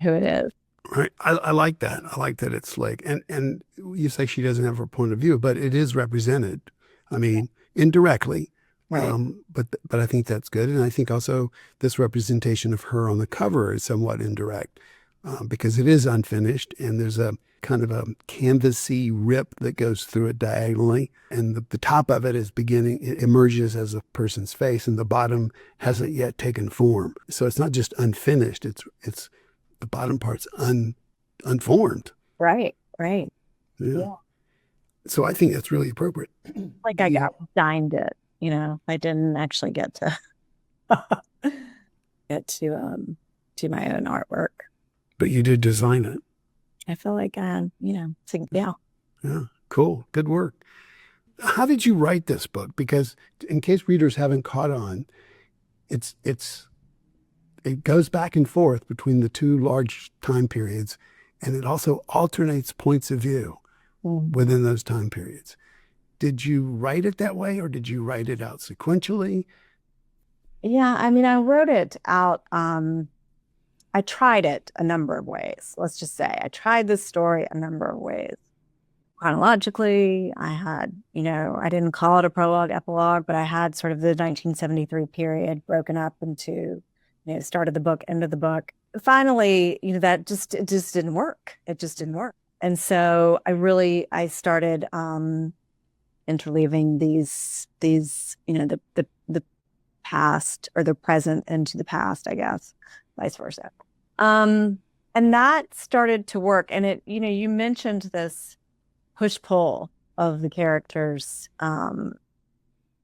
Speaker 3: who it is.
Speaker 2: Right. I like that. I like that it's Lake. And you say she doesn't have her point of view, but it is represented. I mean, indirectly.
Speaker 3: Right.
Speaker 2: But I think that's good. And I think also this representation of her on the cover is somewhat indirect because it is unfinished and there's a kind of a canvasy rip that goes through it diagonally. And the top of it it emerges as a person's face and the bottom hasn't yet taken form. So it's not just unfinished. It's the bottom part's unformed.
Speaker 3: Right.
Speaker 2: Yeah. So I think that's really appropriate.
Speaker 3: Like I designed it, I didn't actually get to do my own artwork.
Speaker 2: But you did design it.
Speaker 3: I feel like yeah.
Speaker 2: Yeah. Cool. Good work. How did you write this book? Because in case readers haven't caught on, it goes back and forth between the two large time periods, and it also alternates points of view within those time periods. Did you write it that way, or did you write it out sequentially?
Speaker 3: Yeah, I mean, I wrote it out. I tried it a number of ways. Let's just say I tried this story a number of ways. Chronologically, I had, I didn't call it a prologue, epilogue, but I had sort of the 1973 period broken up into, start of the book, end of the book. Finally, that it just didn't work. It just didn't work. And so I started interleaving these, the past or the present into the past, I guess, vice versa. And that started to work. And it, you mentioned this push-pull of the characters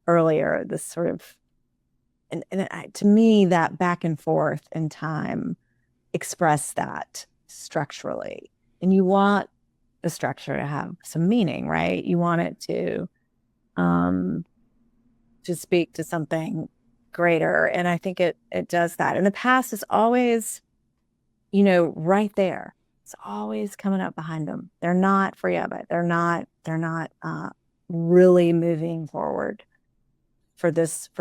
Speaker 3: earlier, this sort of, to me, that back and forth in time expressed that structurally. And you want the structure to have some meaning, right? You want it to speak to something greater. And I think it does that. And the past is always, right there. It's always coming up behind them. They're not free of it. They're not really moving forward for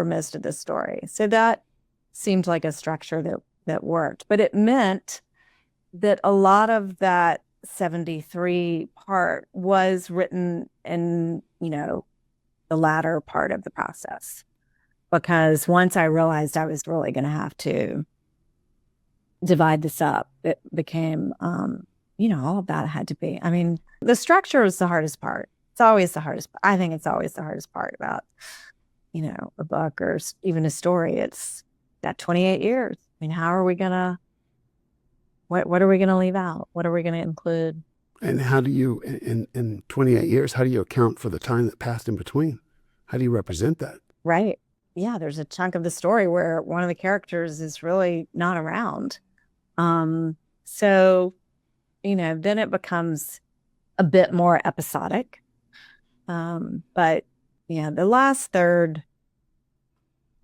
Speaker 3: most of this story. So that seemed like a structure that worked. But it meant that a lot of that 73 part was written in, the latter part of the process. Because once I realized I was really going to have to divide this up, it became, all of that had to be. I mean, the structure is the hardest part. It's always the hardest. I think it's always the hardest part about, a book or even a story. It's that 28 years. I mean, how are we going to, what are we going to leave out? What are we going to include?
Speaker 2: And how do you, in 28 years, how do you account for the time that passed in between? How do you represent that?
Speaker 3: Right. Yeah, there's a chunk of the story where one of the characters is really not around. So, then it becomes a bit more episodic. But yeah, the last third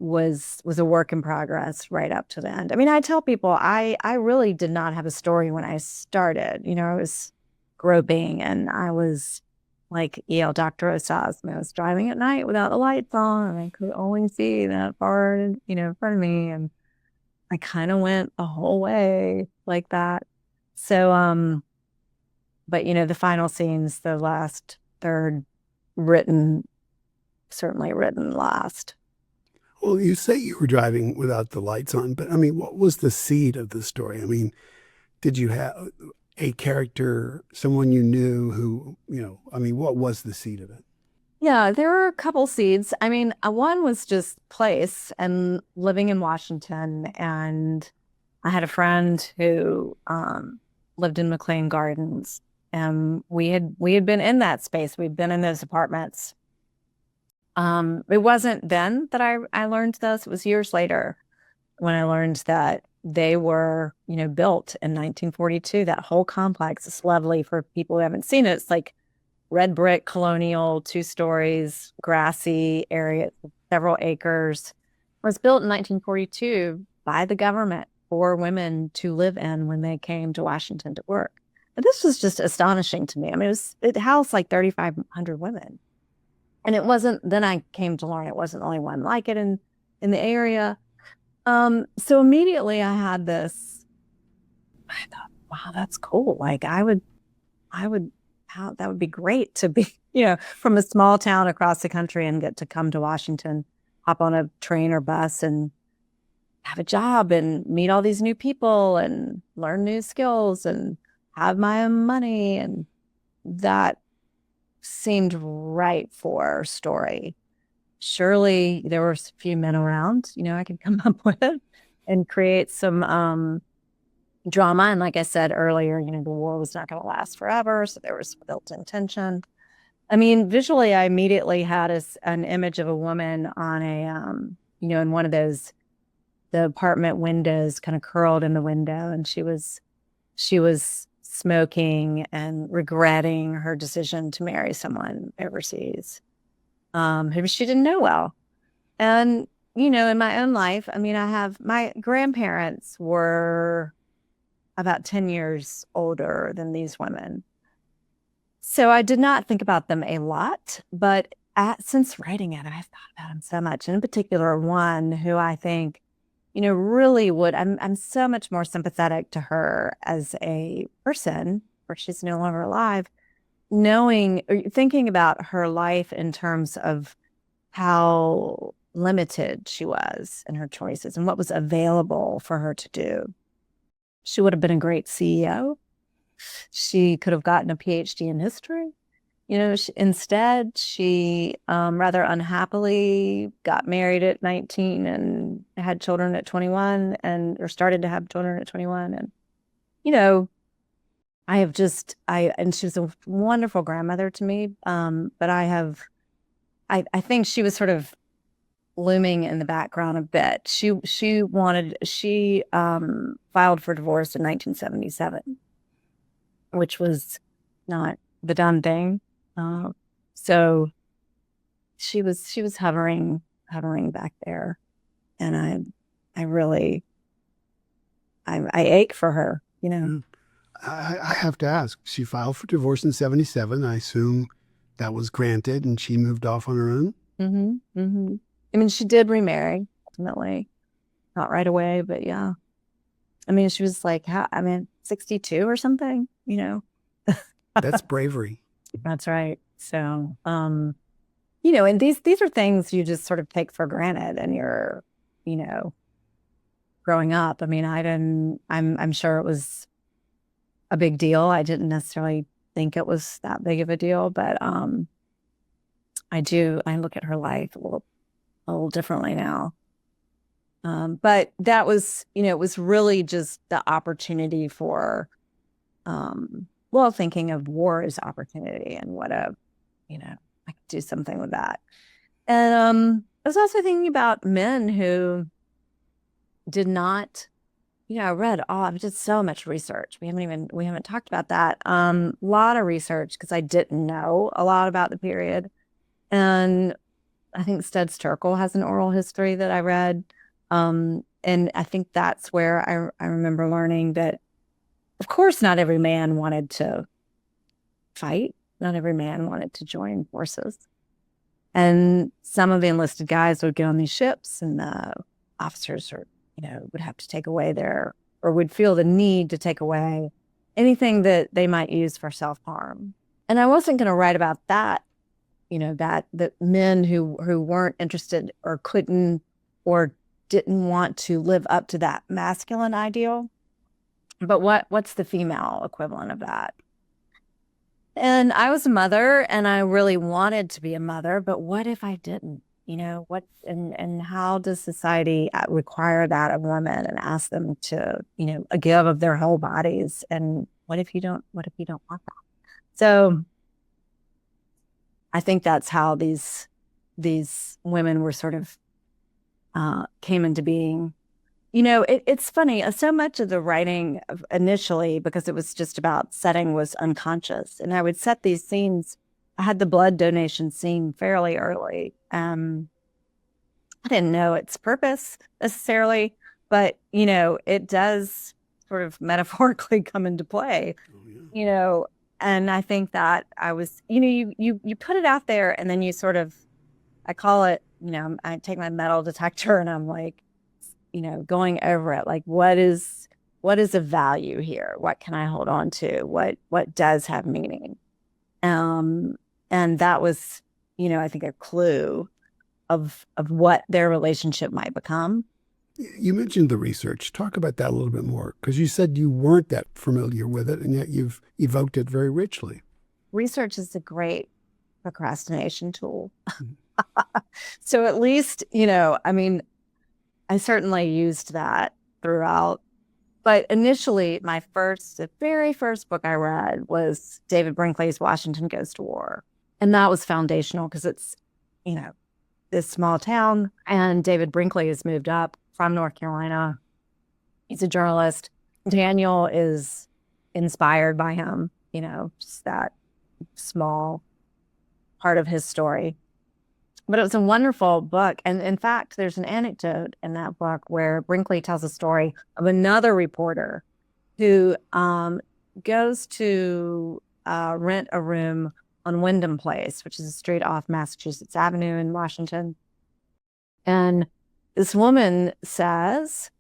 Speaker 3: was a work in progress right up to the end. I mean, I tell people I really did not have a story when I started. I was groping, and I was like Dr. Osasmo. I was driving at night without the lights on, and I could only see that far, in front of me, and I kind of went a whole way like that. So, but the final scenes, the last third, certainly written last.
Speaker 2: Well, you say you were driving without the lights on, but I mean, what was the seed of the story? I mean, did you have a character, someone you knew who, what was the seed of it?
Speaker 3: Yeah, there were a couple seeds. I mean, one was just place and living in Washington. And I had a friend who lived in McLean Gardens. And we had been in that space. We'd been in those apartments. It wasn't then that I learned this. It was years later when I learned that they were, built in 1942. That whole complex is lovely for people who haven't seen it. It's like red brick, colonial, 2 stories, grassy area, several acres. It was built in 1942 by the government for women to live in when they came to Washington to work. And this was just astonishing to me. I mean, it housed like 3,500 women. And it wasn't, then I came to learn it wasn't the only one like it in the area. So immediately I had this, I thought, wow, that's cool. Like that would be great to be, from a small town across the country and get to come to Washington, hop on a train or bus and have a job and meet all these new people and learn new skills and have my own money. And that seemed right for story. Surely there were a few men around, I could come up with and create some drama. And like I said earlier, the war was not going to last forever. So there was built-in tension. I mean, visually, I immediately had an image of a woman on a, in one of those, the apartment windows, kind of curled in the window. And she was smoking and regretting her decision to marry someone overseas, who she didn't know well. And, in my own life, I mean, my grandparents were about 10 years older than these women. So I did not think about them a lot, but since writing it, I've thought about them so much. And in particular, one who I think, really would, I'm so much more sympathetic to her as a person, where she's no longer alive, thinking about her life in terms of how limited she was in her choices and what was available for her to do. She would have been a great CEO. She could have gotten a PhD in history. Instead, she rather unhappily got married at 19 and had children at 21 or started to have children at 21. And, and she was a wonderful grandmother to me. But I think she was sort of looming in the background a bit. She filed for divorce in 1977, which was not the done thing. So she was hovering back there, and I really ache for her,
Speaker 2: I have to ask, she filed for divorce in 77. I assume that was granted and she moved off on her own?
Speaker 3: Mm-hmm. Mm-hmm. I mean, she did remarry ultimately, not right away, but yeah. I mean, she was like, 62 or something,
Speaker 2: That's bravery.
Speaker 3: That's right. So, and these are things you just sort of take for granted and you're, growing up. I mean, I'm sure it was a big deal. I didn't necessarily think it was that big of a deal, but, I look at her life a little differently now. But that was, it was really just the opportunity for, thinking of war as opportunity and what I could do something with that. And I was also thinking about men who did not, I did so much research. We haven't talked about that. A lot of research because I didn't know a lot about the period. And I think Studs Terkel has an oral history that I read. And I think that's where I remember learning that, of course, not every man wanted to fight. Not every man wanted to join forces. And some of the enlisted guys would get on these ships, and the officers would have to take away or would feel the need to take away anything that they might use for self-harm. And I wasn't going to write about that, that men who weren't interested or couldn't or didn't want to live up to that masculine ideal. But what's the female equivalent of that? And I was a mother, and I really wanted to be a mother, but what if I didn't? And how does society require that of women and ask them to, give of their whole bodies? And what if you don't want that? So I think that's how these women were sort of came into being. It's funny. So much of the writing initially, because it was just about setting, was unconscious. And I would set these scenes. I had the blood donation scene fairly early. I didn't know its purpose necessarily, but, it does sort of metaphorically come into play, and I think that I was, you put it out there, and then you sort of, I call it, I take my metal detector and I'm like, going over it, like, what is of value here? What can I hold on to? What does have meaning? And that was, I think a clue of what their relationship might become.
Speaker 2: You mentioned the research. Talk about that a little bit more, because you said you weren't that familiar with it, and yet you've evoked it very richly.
Speaker 3: Research is a great procrastination tool. So at least, I certainly used that throughout. But initially, the very first book I read was David Brinkley's Washington Goes to War. And that was foundational because it's, this small town. And David Brinkley has moved up from North Carolina. He's a journalist. Daniel is inspired by him, just that small part of his story. But it was a wonderful book. And in fact, there's an anecdote in that book where Brinkley tells a story of another reporter who goes to rent a room on Wyndham Place, which is a street off Massachusetts Avenue in Washington. And this woman says,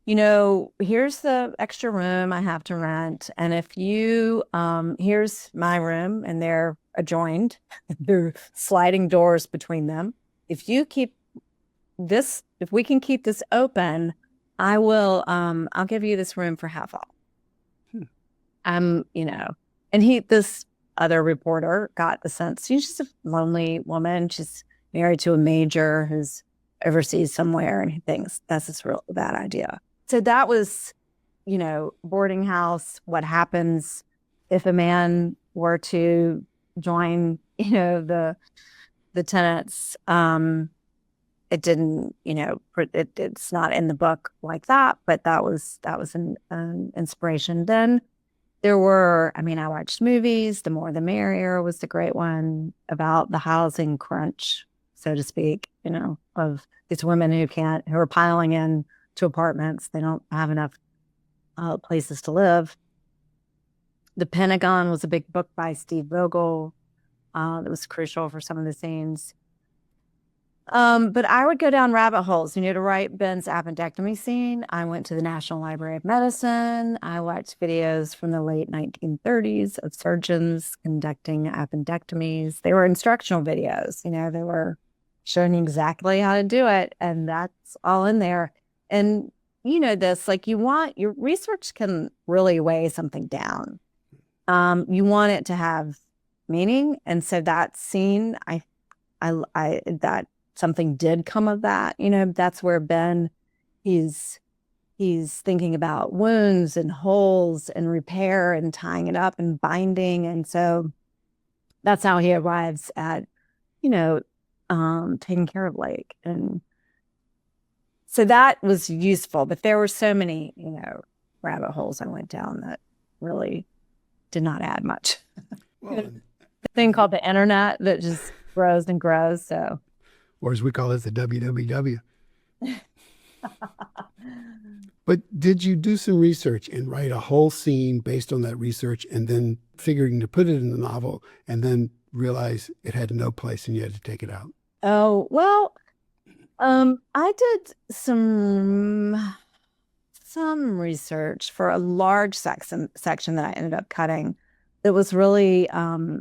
Speaker 3: here's the extra room I have to rent. And if you, here's my room, and they're adjoined, there are sliding doors between them. If we can keep this open, I will, I'll give you this room for half off. And this other reporter got the sense she's just a lonely woman. She's married to a major who's overseas somewhere, and he thinks that's just a real bad idea. So that was, boarding house. What happens if a man were to join, the tenants? It didn't, it's not in the book like that, but that was an inspiration. Then there were, I watched movies. The More the Merrier was the great one about the housing crunch, so to speak, of these women who are piling in to apartments. They don't have enough places to live. The Pentagon was a big book by Steve Vogel that was crucial for some of the scenes. But I would go down rabbit holes, to write Ben's appendectomy scene. I went to the National Library of Medicine. I watched videos from the late 1930s of surgeons conducting appendectomies. They were instructional videos, they were showing you exactly how to do it. And that's all in there. And this, like, your research can really weigh something down. You want it to have meaning. And so that scene, that something did come of that. That's where Ben, he's thinking about wounds and holes and repair and tying it up and binding. And so that's how he arrives at, taking care of Lake. And so that was useful, but there were so many, rabbit holes I went down that really did not add much.
Speaker 2: Well,
Speaker 3: The thing called the internet that just grows and grows. So
Speaker 2: or as we call it, the WWW. But did you do some research and write a whole scene based on that research and then figuring to put it in the novel and then realize it had no place and you had to take it out?
Speaker 3: Oh, well, I did some research for a large section that I ended up cutting. That was really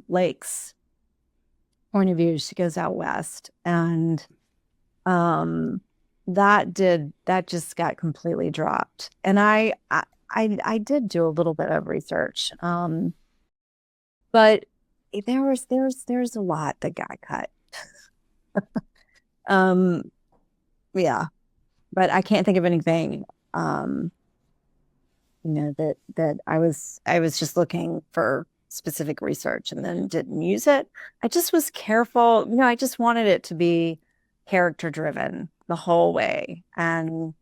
Speaker 3: Lake's point of view. She goes out west, and that just got completely dropped. And I did do a little bit of research, but there's a lot that got cut. Yeah, but I can't think of anything. That I was just looking for specific research and then didn't use it. I just was careful. I just wanted it to be character driven the whole way. And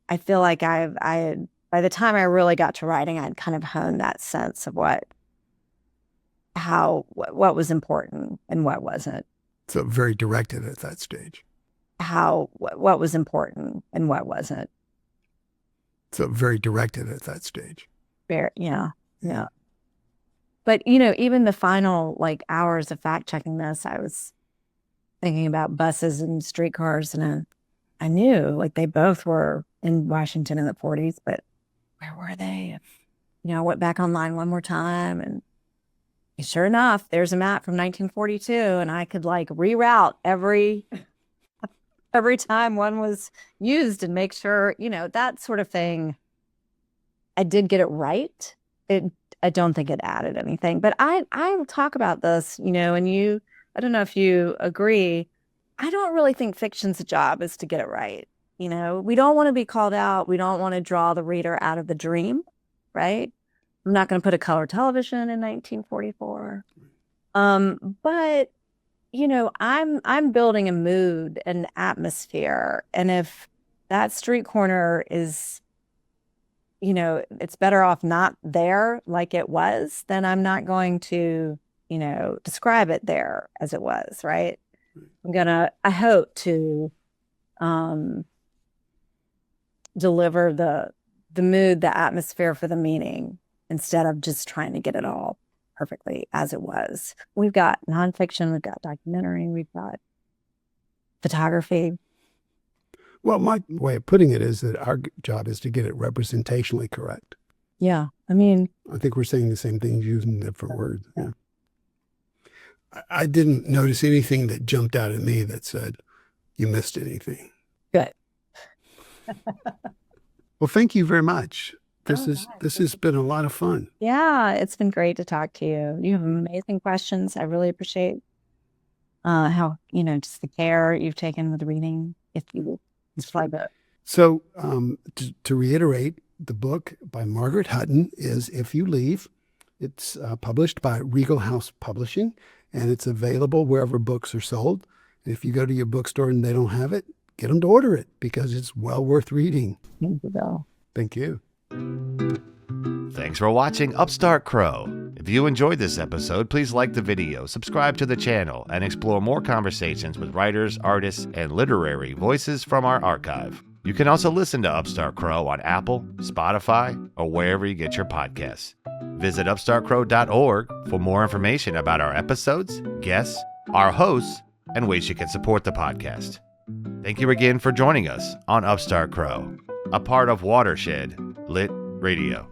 Speaker 3: I feel like I had, by the time I really got to writing, I'd kind of honed that sense of what was important and what wasn't.
Speaker 2: So very directed at that stage.
Speaker 3: What was important and what wasn't.
Speaker 2: So very directed at that stage.
Speaker 3: Yeah. But, even the final hours of fact checking this, I was thinking about buses and streetcars, and I knew they both were in Washington in the 40s, but where were they? I went back online one more time, and sure enough, there's a map from 1942, and I could reroute every time one was used and make sure, that sort of thing. I did get it right. I don't think it added anything, but I talk about this, and I don't know if you agree. I don't really think fiction's job is to get it right. We don't want to be called out. We don't want to draw the reader out of the dream, right? I'm not going to put a color television in 1944. But I'm building a mood and atmosphere. And if that street corner is, it's better off not there like it was, then I'm not going to, describe it there as it was, right? I hope to deliver the mood, the atmosphere for the meaning, instead of just trying to get it all perfectly as it was. We've got nonfiction, we've got documentary, we've got photography.
Speaker 2: Well, my way of putting it is that our job is to get it representationally correct.
Speaker 3: Yeah, I think
Speaker 2: we're saying the same things using different words. Yeah. I didn't notice anything that jumped out at me that said you missed anything.
Speaker 3: Good.
Speaker 2: Well, thank you very much. This has been a lot of fun.
Speaker 3: Yeah, it's been great to talk to you. You have amazing questions. I really appreciate how, just the care you've taken with reading. It's my book.
Speaker 2: So to reiterate, the book by Margaret Hutton is If You Leave. It's published by Regal House Publishing, and it's available wherever books are sold. And if you go to your bookstore and they don't have it, get them to order it because it's well worth reading.
Speaker 3: Thank you, Bill.
Speaker 2: Thank you.
Speaker 1: Thanks for watching Upstart Crow. If you enjoyed this episode, please like the video, subscribe to the channel, and explore more conversations with writers, artists, and literary voices from our archive. You can also listen to Upstart Crow on Apple, Spotify, or wherever you get your podcasts. Visit upstartcrow.org for more information about our episodes, guests, our hosts, and ways you can support the podcast. Thank you again for joining us on Upstart Crow, a part of Watershed Lit Radio.